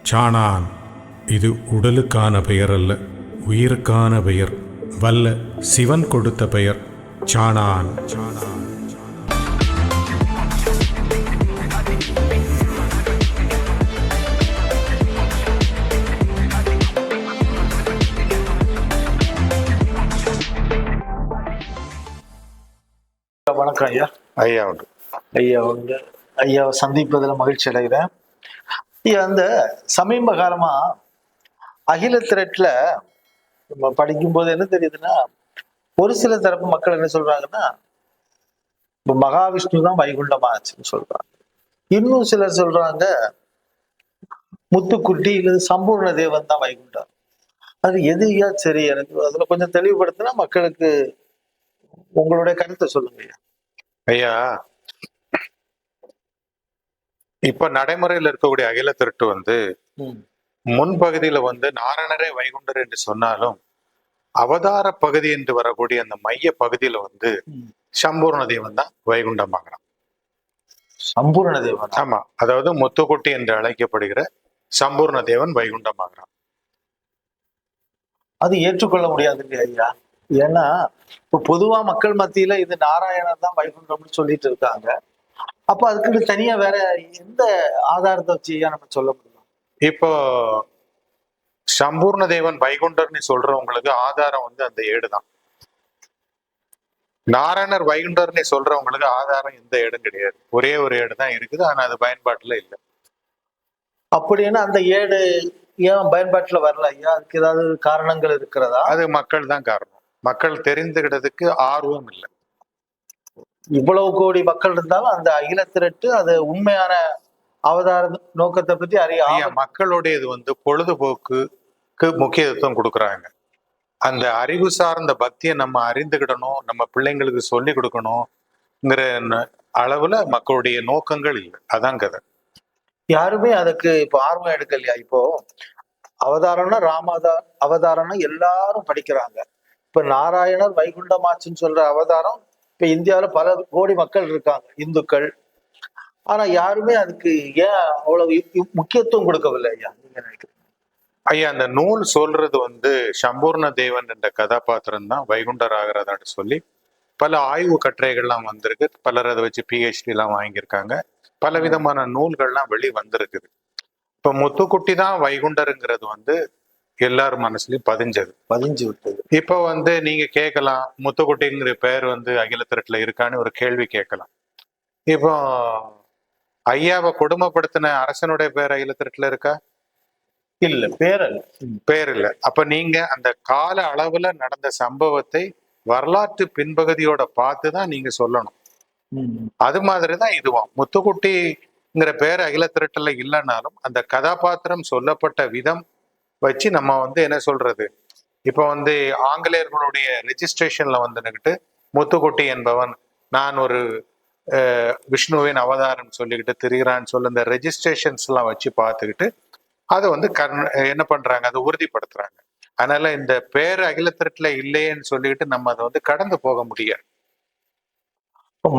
சாணான். இது உடலுக்கான பெயர் அல்ல, உயிருக்கான பெயர். வல்ல சிவன் கொடுத்த பெயர் சாணான். வணக்கம் ஐயா. ஐயா உண்டு. ஐயாவை சந்திப்பதில் மகிழ்ச்சி அடைகிறேன். ஐயா, அந்த சமீப காலமா அகில திரட்டுல நம்ம படிக்கும்போது என்ன தெரியுதுன்னா, ஒரு சில தரப்பு மக்கள் என்ன சொல்றாங்கன்னா, இப்ப மகாவிஷ்ணு தான் வைகுண்டம் ஆச்சுன்னு சொல்றாங்க. இன்னும் சிலர் சொல்றாங்க முத்துக்குட்டி இல்லது சம்பூர்ண தேவன் தான் வைகுண்டம். அது எது ஐயா சரி? எனக்கு அதுல கொஞ்சம் தெளிவுபடுத்தினா மக்களுக்கு உங்களுடைய கருத்தை சொல்லுங்க ஐயா. ஐயா, இப்ப நடைமுறையில் இருக்கக்கூடிய அகில திரட்டு முன்பகுதியில நாரணரே வைகுண்டர் என்று சொன்னாலும், அவதார பகுதி என்று வரக்கூடிய அந்த மைய பகுதியில சம்பூர்ண தேவன் தான் வைகுண்டமாகலாம். சம்பூர்ண தேவன்? ஆமா, அதாவது முத்துக்குட்டி என்று அழைக்கப்படுகிற சம்பூர்ண தேவன் வைகுண்டமாகலாம். அது ஏற்றுக்கொள்ள முடியாது ஐயா. ஏன்னா இப்ப பொதுவா மக்கள் மத்தியில இது நாராயணன் தான் வைகுண்டம்னு சொல்லிட்டு இருக்காங்க. அப்ப அதுக்கு தனியா வேற எந்த ஆதாரத்தை வச்சு நம்ம சொல்ல முடியும்? இப்போ சம்பூர்ண தேவன் வைகுண்டர்னு சொல்றவங்களுக்கு ஆதாரம் அந்த ஏடுதான். நாராயணர் வைகுண்டர்னு சொல்றவங்களுக்கு ஆதாரம் எந்த ஏடும் கிடையாது. ஒரே ஒரு ஏடு தான் இருக்குது, ஆனா அது பயன்பாட்டுல இல்லை. அப்படின்னா அந்த ஏடு ஏன் பயன்பாட்டுல வரல ஐயா? அதுக்கு ஏதாவது காரணங்கள் இருக்கிறதா? அது மக்கள் தான் காரணம். மக்கள் தெரிந்துகிட்டதுக்கு ஆர்வம் இல்லை. இவ்வளவு கோடி மக்கள் இருந்தாலும் அந்த அகில திரட்டு அது உண்மையான அவதார நோக்கத்தை பற்றி அறிய மக்களுடையது பொழுதுபோக்குக்கு முக்கியத்துவம் கொடுக்குறாங்க. அந்த அறிவு சார்ந்த பக்தியை நம்ம அறிந்துகிடணும், நம்ம பிள்ளைங்களுக்கு சொல்லி கொடுக்கணுங்கிற அளவுல மக்களுடைய நோக்கங்கள் இல்லை. அதான் கதை. யாருமே அதுக்கு இப்ப ஆர்வம் எடுக்கலையா? இப்போ அவதாரம்னா அவதாரம்னா எல்லாரும் படிக்கிறாங்க. இப்ப நாராயணர் வைகுண்டமாச்சுன்னு சொல்ற அவதாரம் இப்ப இந்தியாவில பல கோடி மக்கள் இருக்காங்க, இந்துக்கள். ஆனா யாருமே அதுக்கு ஏன் அவ்வளவு முக்கியத்துவம் கொடுக்கவில்லை ஐயா? நீங்க நினைக்கிறீங்க? ஐயா, அந்த நூல் சொல்றது சம்பூர்ண தேவன் என்ற கதாபாத்திரம் தான் வைகுண்டர் ஆகிறதான்னு சொல்லி பல ஆய்வு கட்டுரைகள்லாம் வந்திருக்கு. பலர் அதை வச்சு PhD எல்லாம் வாங்கியிருக்காங்க. பல விதமான நூல்கள்லாம் வந்திருக்குது. இப்ப முத்துக்குட்டி தான் வைகுண்டருங்கிறது எல்லாரும் மனசுலயும் பதிஞ்சு விட்டது. இப்ப நீங்க கேட்கலாம், முத்துக்குட்டிங்கிற பேர் அகில திரட்டுல இருக்கான்னு ஒரு கேள்வி கேட்கலாம். இப்போ ஐயாவை கொடுமைப்படுத்தின அரசனுடைய பேர் அகில திரட்டுல இருக்கா? இல்ல, பேர் இல்ல. அப்ப நீங்க அந்த கால அளவுல நடந்த சம்பவத்தை வரலாற்று பின்பகுதியோட பார்த்துதான் நீங்க சொல்லணும். அது மாதிரிதான் இதுவும். முத்துக்குட்டிங்கிற பேர் அகில திரட்டுல இல்லைன்னாலும் அந்த கதாபாத்திரம் சொல்லப்பட்ட விதம் வச்சு நம்ம என்ன சொல்றது, இப்ப ஆங்கிலேயர்களுடைய ரெஜிஸ்ட்ரேஷன்ல நின்னுக்கிட்டு முத்துக்குட்டி என்பவன் நான் ஒரு விஷ்ணுவின் அவதாரம் சொல்லிக்கிட்டு திரிகிறான்னு சொல்லி இந்த ரெஜிஸ்ட்ரேஷன்ஸ் எல்லாம் வச்சு பார்த்துக்கிட்டு அதை என்ன பண்றாங்க, அதை உறுதிப்படுத்துறாங்க. அதனால இந்த பேர் அகில திரட்டுல இல்லையேன்னு சொல்லிக்கிட்டு நம்ம அதை கடந்து போக முடியாது.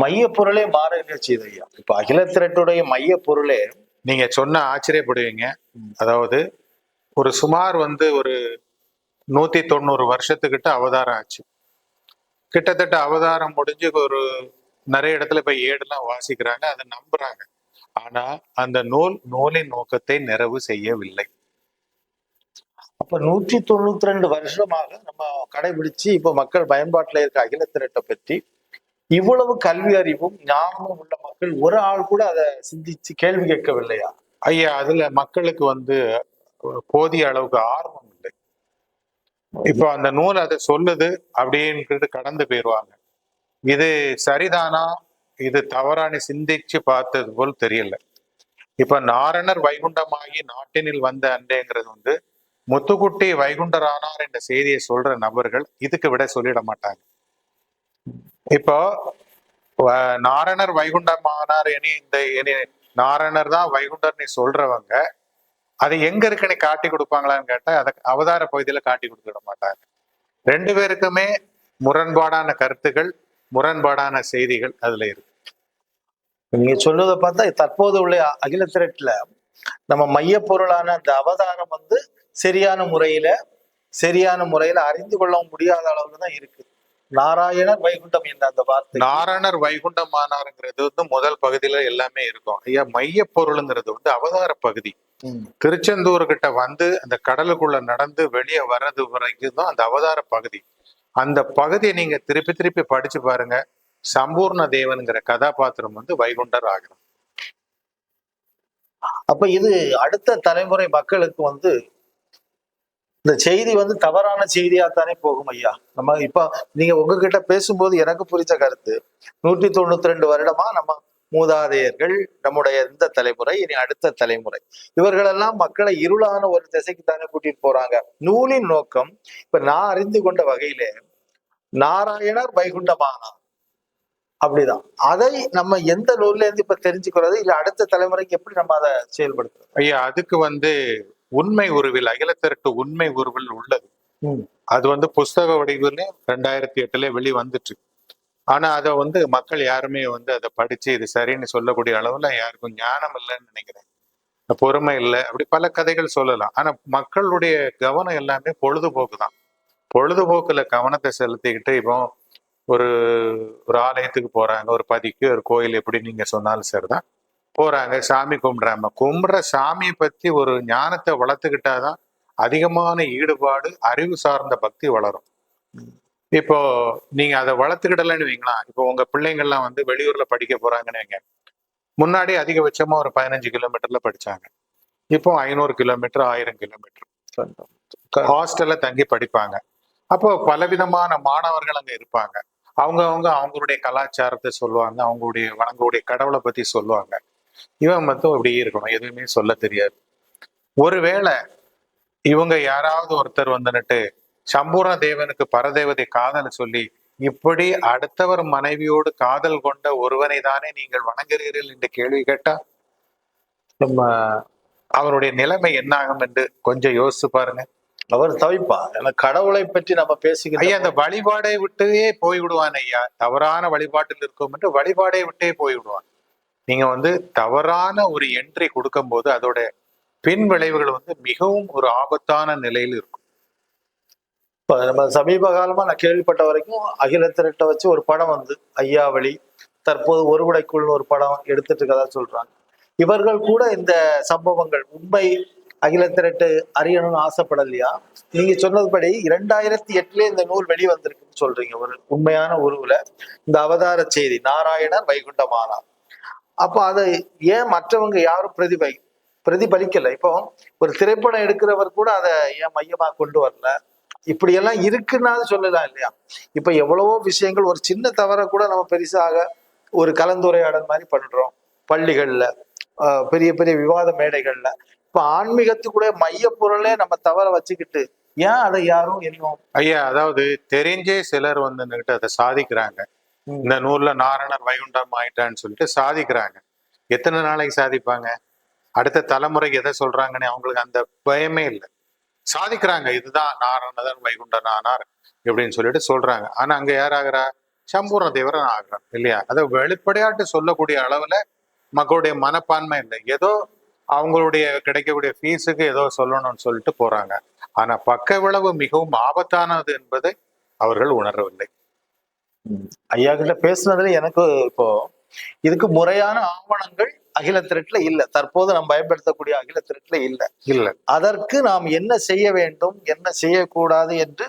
மைய பொருளே மாற செய்யுது ஐயா. இப்ப அகில திரட்டுடைய மைய பொருளே நீங்க சொன்ன ஆச்சரியப்படுவீங்க. அதாவது ஒரு சுமார் ஒரு 190 வருஷத்துக்கிட்ட அவதாரம் ஆச்சு. கிட்டத்தட்ட அவதாரம் முடிஞ்சு ஒரு நிறைய இடத்துல இப்ப ஏடுலாம் வாசிக்கிறாங்க, அதை நம்புறாங்க. ஆனா அந்த நூலின் நோக்கத்தை நிறைவு செய்யவில்லை. அப்ப 192 வருஷமாக நம்ம கடைபிடிச்சு இப்ப மக்கள் பயன்பாட்டுல இருக்க அகில திரட்டை பற்றி இவ்வளவு கல்வி அறிவும் ஞானமும் உள்ள மக்கள் ஒரு ஆள் கூட அதை சிந்திச்சு கேள்வி கேட்கவில்லையா ஐயா? அதுல மக்களுக்கு போதிய அளவுக்கு ஆர்வம் இல்லை. இப்போ அந்த நூல் அதை சொல்லுது அப்படின்னு கடந்து போயிடுவாங்க. இது சரிதானா இது தவறானு சிந்திச்சு பார்த்தது போல் தெரியல. இப்ப நாரணர் வைகுண்டமாகி நாட்டினில் வந்த அண்டேங்கிறது முத்துக்குட்டி வைகுண்டர் ஆனார் என்ற செய்தியை சொல்ற நபர்கள் இதுக்கு விட சொல்லிட மாட்டாங்க. இப்போ நாரணர் வைகுண்டமானார் நாரணர் தான் வைகுண்டர் நீ சொல்றவங்க அது எங்க இருக்குன்னு காட்டி கொடுப்பாங்களான்னு கேட்டா அதை அவதார பகுதியில காட்டி கொடுத்துட மாட்டாங்க. ரெண்டு பேருக்குமே முரண்பாடான கருத்துக்கள், முரண்பாடான செய்திகள் அதுல இருக்கு. நீங்க சொல்றதை பார்த்தா தற்போது உள்ள அகில திரட்டுல நம்ம மையப்பொருளான அந்த அவதாரம் வந்து சரியான முறையில அறிந்து கொள்ள முடியாத அளவுக்கு தான் இருக்கு. நாராயணர் வைகுண்டம் என்ற அந்த வார்த்தை நாரணர் வைகுண்டமானாருங்கிறது வந்து முதல் பகுதியில எல்லாமே இருக்கும். ஐயா, மைய பொருளுங்கிறது வந்து அவதார பகுதி. திருச்செந்தூர் கிட்ட வந்து அந்த கடலுக்குள்ள நடந்து வெளியே வர்றது வரைக்கும் தான் அந்த அவதார பகுதி. அந்த பகுதியை நீங்க திருப்பி திருப்பி படிச்சு பாருங்க. சம்பூர்ண தேவன்கிற கதாபாத்திரம் வந்து வைகுண்டர் ஆகிறார். அப்ப இது அடுத்த தலைமுறை மக்களுக்கு வந்து இந்த செய்தி வந்து தவறான செய்தியாத்தானே போகும் ஐயா. நம்ம இப்ப நீங்க உங்ககிட்ட பேசும்போது எனக்கு புரிஞ்ச கருத்து, 192 வருடமா நம்ம மூதாதையர்கள், நம்முடைய இந்த தலைமுறை, இனி அடுத்த தலைமுறை, இவர்களெல்லாம் மக்களை இருளான ஒரு திசைக்கு தானே கூட்டிட்டு போறாங்க. நூலின் நோக்கம் இப்ப நான் அறிந்து கொண்ட வகையிலே நாராயணர் வைகுண்டமானார், அப்படிதான். அதை நம்ம எந்த நூல்ல இருந்து இப்ப தெரிஞ்சுக்கிறது, இல்ல அடுத்த தலைமுறைக்கு எப்படி நம்ம அதை செயல்படுத்துறது? ஐயா, அதுக்கு வந்து உண்மை உருவில், அகிலத்திரட்டு உண்மை உருவில் உள்ளது. அது வந்து புஸ்தக வடிவில் 2008 வெளி வந்துச்சு. ஆனா அதை வந்து மக்கள் யாருமே வந்து அதை படிச்சு இது சரின்னு சொல்லக்கூடிய அளவுல யாருக்கும் ஞானம் இல்லைன்னு நினைக்கிறேன். பொறுமை இல்லை, அப்படி பல கதைகள் சொல்லலாம். ஆனா மக்களுடைய கவனம் எல்லாமே பொழுதுபோக்கு தான். பொழுதுபோக்குல கவனத்தை செலுத்திக்கிட்டு இப்போ ஒரு ஒரு ஆலயத்துக்கு போறாங்க, ஒரு பதிக்கு ஒரு கோயில் எப்படி நீங்க சொன்னாலும் சரிதான், போறாங்க, சாமி கும்பிடுறாங்க. கும்பிடுற சாமியை பத்தி ஒரு ஞானத்தை வளர்த்துக்கிட்டாதான் அதிகமான ஈடுபாடு, அறிவு சார்ந்த பக்தி வளரும். இப்போ நீங்க அதை வளர்த்துக்கிடலன்னு வைங்களா, இப்போ உங்க பிள்ளைங்கள்லாம் வந்து வெளியூர்ல படிக்க போறாங்கன்னு வைங்க. முன்னாடி அதிகபட்சமா ஒரு 15 கிலோமீட்டர்ல படிச்சாங்க. இப்போ 500 கிலோமீட்டர், 1000 கிலோமீட்டர் ஹாஸ்டல்ல தங்கி படிப்பாங்க. அப்போ பலவிதமான மாணவர்கள் அங்க இருப்பாங்க. அவங்களுடைய கலாச்சாரத்தை சொல்லுவாங்க, அவங்களுடைய வணங்கக்கூடிய கடவுளை பத்தி சொல்லுவாங்க. இவன் மட்டும் இப்படி இருக்கணும், எதுவுமே சொல்ல தெரியாது. ஒருவேளை இவங்க யாராவது ஒருத்தர் வந்துட்டு சம்பூர்ண தேவனுக்கு பரதேவதை காதல் சொல்லி, இப்படி அடுத்தவர் மனைவியோடு காதல் கொண்ட ஒருவனை தானே நீங்கள் வணங்குகிறீர்கள் என்று கேள்வி கேட்டா நம்ம அவருடைய நிலைமை என்ன ஆகும் என்று கொஞ்சம் யோசிச்சு பாருங்க. அவர் தவிப்பா. ஏன்னா கடவுளை பற்றி நம்ம பேசிக்கிறோம் ஐயா, அந்த வழிபாடை விட்டே போய்விடுவான் ஐயா. தவறான வழிபாட்டில் இருக்கும் என்று வழிபாடை விட்டே போய்விடுவான். நீங்க வந்து தவறான ஒரு என்ட்ரி கொடுக்கும் போது அதோட பின் விளைவுகள் வந்து மிகவும் ஒரு ஆபத்தான நிலையில் இருக்கும். இப்ப நம்ம சமீப காலமா நான் கேள்விப்பட்ட வரைக்கும் அகில திரட்ட வச்சு ஒரு படம் வந்து ஐயாவளி, தற்போது ஒருவடைக்குள்னு ஒரு படம் எடுத்துட்டு இருக்கதா சொல்றாங்க. இவர்கள் கூட இந்த சம்பவங்கள் உண்மை அகில திரட்டு அறியணும்னு ஆசைப்படலையா? நீங்க சொன்னதுபடி 2008 இந்த நூல் வெளிவந்திருக்குன்னு சொல்றீங்க. ஒரு உண்மையான உருவுல இந்த அவதார செய்தி நாராயணர் வைகுண்டமானார். அப்ப அதை ஏன் மற்றவங்க யாரும் பிரதிபலிக்கல? இப்போ ஒரு திரைப்படம் எடுக்கிறவர் கூட அதை ஏன் மையமா கொண்டு வரல? இப்படியெல்லாம் இருக்குன்னாது சொல்லலாம் இல்லையா? இப்ப எவ்வளவோ விஷயங்கள், ஒரு சின்ன தவறை கூட நம்ம பெருசாக ஒரு கலந்துரையாடல் மாதிரி பண்றோம் பள்ளிகள்ல, பெரிய பெரிய விவாத மேடைகள்ல. இப்ப ஆன்மீகத்துக்குடைய மைய பொருளே நம்ம தவற வச்சுக்கிட்டு ஏன் அதை யாரும் இன்னும் ஐயா, அதாவது தெரிஞ்சே சிலர் வந்து அதை சாதிக்கிறாங்க. இந்த நூல்ல நாரணர் வைகுண்டம் ஆயிட்டான்னு சொல்லிட்டு சாதிக்கிறாங்க. எத்தனை நாளைக்கு சாதிப்பாங்க? அடுத்த தலைமுறை எதை சொல்றாங்கன்னு அவங்களுக்கு அந்த பயமே இல்லை. சாதிக்கிறாங்க, இதுதான் நாரணர் வைகுண்டன் ஆனார் எப்படின்னு சொல்லிட்டு சொல்றாங்க. ஆனா அங்க யாராகிறா? சம்பூர்ண தேவரன் ஆகிறார் இல்லையா? அதை வெளிப்படையாட்டு சொல்லக்கூடிய அளவுல மக்களுடைய மனப்பான்மை இல்லை. ஏதோ அவங்களுடைய கிடைக்கக்கூடிய ஃபீஸுக்கு ஏதோ சொல்லணும்னு சொல்லிட்டு போறாங்க. ஆனா பக்க விளைவு மிகவும் ஆபத்தானது என்பதை அவர்கள் உணரவில்லை. ஐயா கிட்ட பேசுனதுல எனக்கு இப்போ இதுக்கு முறையான ஆவணங்கள் அகில திரட்டுல இல்ல. தற்போது நாம் பயன்படுத்தக்கூடிய அகில திரட்டுல இல்ல. அதற்கு நாம் என்ன செய்ய வேண்டும், என்ன செய்யக்கூடாது என்று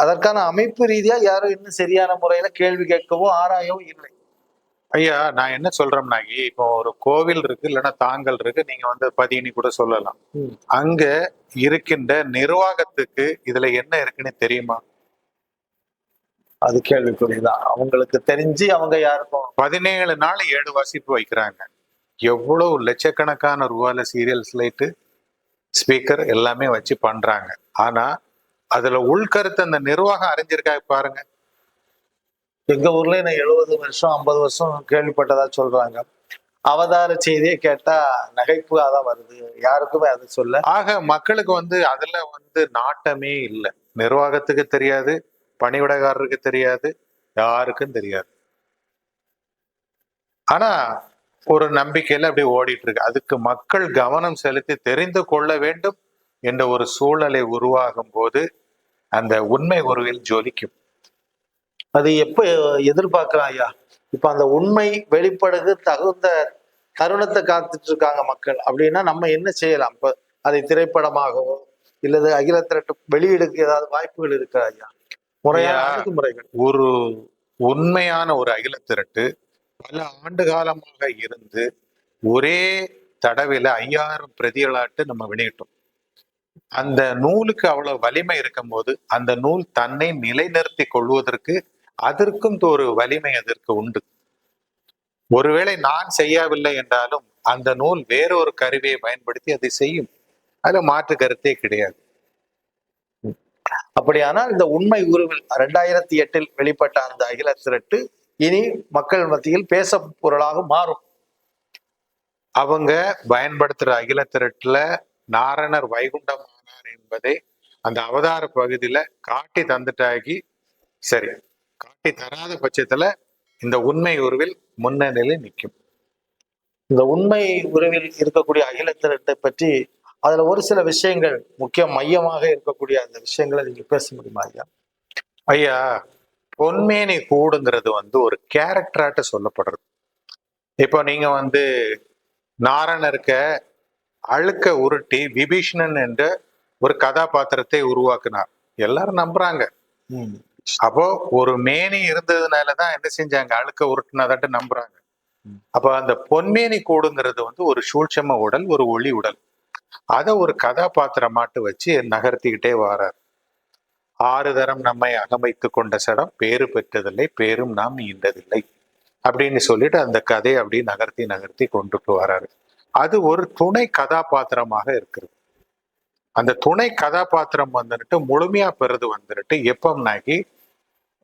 அதற்கான அமைப்பு ரீதியா யாரும் இன்னும் சரியான முறையில கேள்வி கேட்கவோ ஆராயவும் இல்லை. ஐயா, நான் என்ன சொல்றேன்னா, இப்போ ஒரு கோவில் இருக்கு, இல்லைன்னா தாங்கள் இருக்கு, நீங்க வந்து பதினி கூட சொல்லலாம். அங்க இருக்கின்ற நிர்வாகத்துக்கு இதுல என்ன இருக்குன்னு தெரியுமா? அது கேள்விக்குறிதான். அவங்களுக்கு தெரிஞ்சு அவங்க யாருக்கும் 17 நாள் 7 வாசிப்பு வைக்கிறாங்க. எவ்வளவு லட்சக்கணக்கான ரூபாயில சீரியல் ஸ்லைட்டு, ஸ்பீக்கர் எல்லாமே வச்சு பண்றாங்க. ஆனா அதுல உள்கருத்து அந்த நிர்வாகம் அறிஞ்சிருக்கா பாருங்க. எங்க ஊர்ல நான் 70 வருஷம் 50 வருஷம் கேள்விப்பட்டதா சொல்றாங்க. அவதார செய்தியை கேட்டா நகைப்புதான் வருது, யாருக்குமே அது சொல்ல. ஆக மக்களுக்கு வந்து அதுல வந்து நாட்டமே இல்லை. நிர்வாகத்துக்கு தெரியாது, பணிவிடைக்காரருக்கு தெரியாது, யாருக்கும் தெரியாது. ஆனா ஒரு நம்பிக்கையில அப்படியே ஓடிட்டு இருக்கு. அதுக்கு மக்கள் கவனம் செலுத்தி தெரிந்து கொள்ள வேண்டும் என்ற ஒரு சூழலை உருவாகும் போது அந்த உண்மை உருவில் ஜொலிக்கும். அது எப்ப எதிர்பார்க்கலாம் ஐயா? இப்ப அந்த உண்மை வெளிப்படுது தகுந்த தருணத்தை காத்துட்டு இருக்காங்க மக்கள் அப்படின்னா நம்ம என்ன செய்யலாம்? இப்ப அதை திரைப்படமாகவோ இல்லது அகில திரட்டு வெளியிடுக்கு ஏதாவது வாய்ப்புகள் இருக்கா ஐயா? முறையான ஐயா, அணுகுமுறைகள். ஒரு உண்மையான ஒரு அகில திரட்டு பல ஆண்டு காலமாக இருந்து ஒரே தடவையில 5000 பிரதிகளாட்டு நம்ம வெளியிட்டோம். அந்த நூலுக்கு அவ்வளவு வலிமை இருக்கும் போது அந்த நூல் தன்னை நிலைநிறுத்திக் கொள்வதற்கு அதற்கும் ஒரு வலிமை அதற்கு உண்டு. ஒருவேளை நான் செய்யவில்லை என்றாலும் அந்த நூல் வேறொரு கருவியை பயன்படுத்தி அதை செய்யும். அதுல மாற்று கருத்தே கிடையாது. அப்படியானால் இந்த உண்மை உருவில் 2008 வெளிப்பட்ட அந்த அகில திரட்டு இனி மக்கள் மத்தியில் பேச பொருளாக மாறும். அவங்க பயன்படுத்துற அகில திரட்டுல நாரணர் வைகுண்டமானார் என்பதை அந்த அவதார பகுதியில காட்டி தந்துட்டாகி சரி, காட்டி தராத பட்சத்துல இந்த உண்மை உருவில் முன்னணியில் நிற்கும். இந்த உண்மை உருவில் இருக்கக்கூடிய அகில திரட்டை பற்றி அதுல ஒரு சில விஷயங்கள் முக்கிய மையமாக இருக்கக்கூடிய அந்த விஷயங்களை நீங்க பேச முடியுமா ஐயா? ஐயா, பொன்மேனி கூடுங்கிறது ஒரு கேரக்டராட்டு சொல்லப்படுறது. இப்போ நீங்க நாரணருக்க அழுக்க உருட்டி விபீஷணன் என்ற ஒரு கதாபாத்திரத்தை உருவாக்குனார். எல்லாரும் நம்புறாங்க. அப்போ ஒரு மேனி இருந்ததுனாலதான் என்ன செஞ்சாங்க, அழுக்க உருட்டுனதாட்டு நம்புறாங்க. அப்ப அந்த பொன்மேனி கூடுங்கிறது ஒரு சூட்சம உடல், ஒரு ஒளி உடல். அத ஒரு கதாபாத்திரமாட்டு வச்சு நகர்த்திக்கிட்டே வாரார். 6 தரம் நம்மை அகமைத்து கொண்ட சடம் பேறு பெற்றதில்லை, பேரும் நாம் ஈண்டதில்லை அப்படின்னு சொல்லிட்டு அந்த கதையை அப்படி நகர்த்தி நகர்த்தி கொண்டுட்டு வராரு. அது ஒரு துணை கதாபாத்திரமாக இருக்கிறது. அந்த துணை கதாபாத்திரம் முழுமையா பெறுது எப்பம்னாக்கி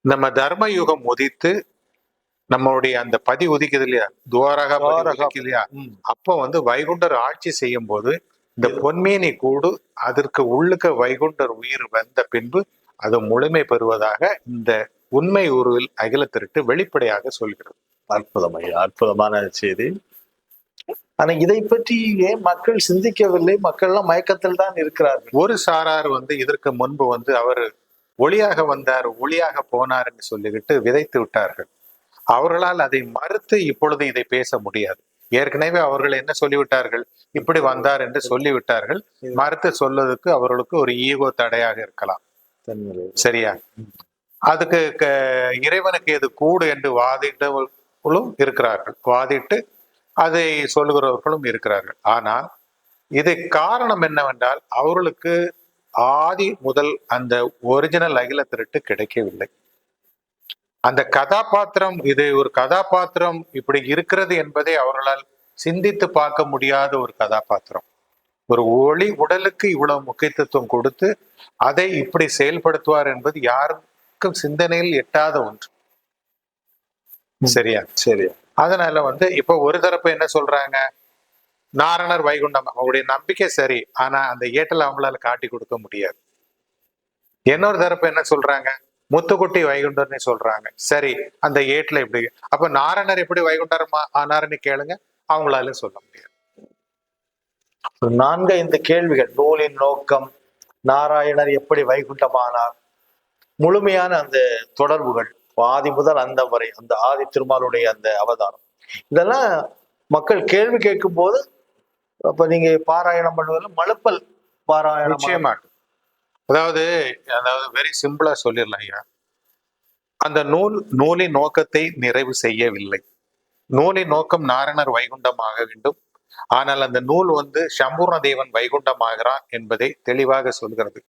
நம்ம தர்ம யுகம் உதித்து நம்மளுடைய அந்த பதி உதிக்குது இல்லையா, துவாரகா உதிக்குது இல்லையா, அப்ப வைகுண்டர் ஆட்சி செய்யும் போது இந்த பொன்மேனி கூடு அதற்கு உள்ளுக்க வைகுண்டர் உயிர் வந்த பின்பு அது முழுமை பெறுவதாக இந்த உண்மை உருவில் அகில திரட்டு வெளிப்படையாக சொல்கிறது. அற்புதம் ஐயா, அற்புதமான செய்தி. ஆனா இதை பற்றி ஏன் மக்கள் சிந்திக்கவில்லை? மக்கள் எல்லாம் மயக்கத்தில் தான் இருக்கிறார்கள். ஒரு சாரார் இதற்கு முன்பு அவர் ஒளியாக வந்தார், ஒளியாக போனார் என்று சொல்லிக்கிட்டு விதைத்து விட்டார்கள். அவர்களால் அதை மறுத்து இப்பொழுது இதை பேச முடியாது. ஏற்கனவே அவர்கள் என்ன சொல்லிவிட்டார்கள், இப்படி வந்தார் என்று சொல்லிவிட்டார்கள். மறுத்து சொல்வதற்கு அவர்களுக்கு ஒரு ஈகோ தடையாக இருக்கலாம். சரியா? அதுக்கு இறைவனுக்கு எது கூடு என்று வாதிட்டவர்களும் இருக்கிறார்கள், வாதிட்டு அதை சொல்லுகிறவர்களும் இருக்கிறார்கள். ஆனால் இது காரணம் என்னவென்றால் அவர்களுக்கு ஆதி முதல் அந்த ஒரிஜினல் அகில திரட்டு கிடைக்கவில்லை. அந்த கதாபாத்திரம், இது ஒரு கதாபாத்திரம் இப்படி இருக்கிறது என்பதை அவர்களால் சிந்தித்து பார்க்க முடியாத ஒரு கதாபாத்திரம். ஒரு ஒளி உடலுக்கு இவ்வளவு முக்கியத்துவம் கொடுத்து அதை இப்படி செயல்படுத்துவார் என்பது யாருக்கும் சிந்தனையில் எட்டாத ஒன்று. சரியா? சரியா. அதனால இப்ப ஒரு தரப்பு என்ன சொல்றாங்க, நாரணர் வைகுண்டம் அவங்களுடைய நம்பிக்கை சரி, ஆனா அந்த ஏட்டல் அவங்களால காட்டி கொடுக்க முடியாது. இன்னொரு தரப்பு என்ன சொல்றாங்க, முத்துக்குட்டி வைகுண்டர்னு சொல்றாங்க. சரி, அந்த ஏட்டுல எப்படி, அப்ப நாரணர் எப்படி வைகுண்டர் ஆனாருன்னு கேளுங்க, அவங்களால சொல்ல முடியாது. 4-5 கேள்விகள். நூலின் நோக்கம், நாராயணர் எப்படி வைகுண்டமானார், முழுமையான அந்த தொடர்புகள் ஆதி முதல் அந்த வரை, அந்த ஆதி திருமாலுடைய அந்த அவதாரம், இதெல்லாம் மக்கள் கேள்வி கேட்கும் போது அப்ப நீங்க பாராயணம் பண்ணுவதில் மழுப்பல் பாராயணம் நிச்சயமா. அதாவது வெரி சிம்பிளா சொல்லிடலாம் ஐயா. அந்த நூலின் நோக்கத்தை நிறைவு செய்யவில்லை. நூலின் நோக்கம் நாரணர் வைகுண்டமாக வேண்டும். ஆனால் அந்த நூல் சம்பூர்ண தேவன் வைகுண்டமாகிறான் என்பதை தெளிவாக சொல்கிறது.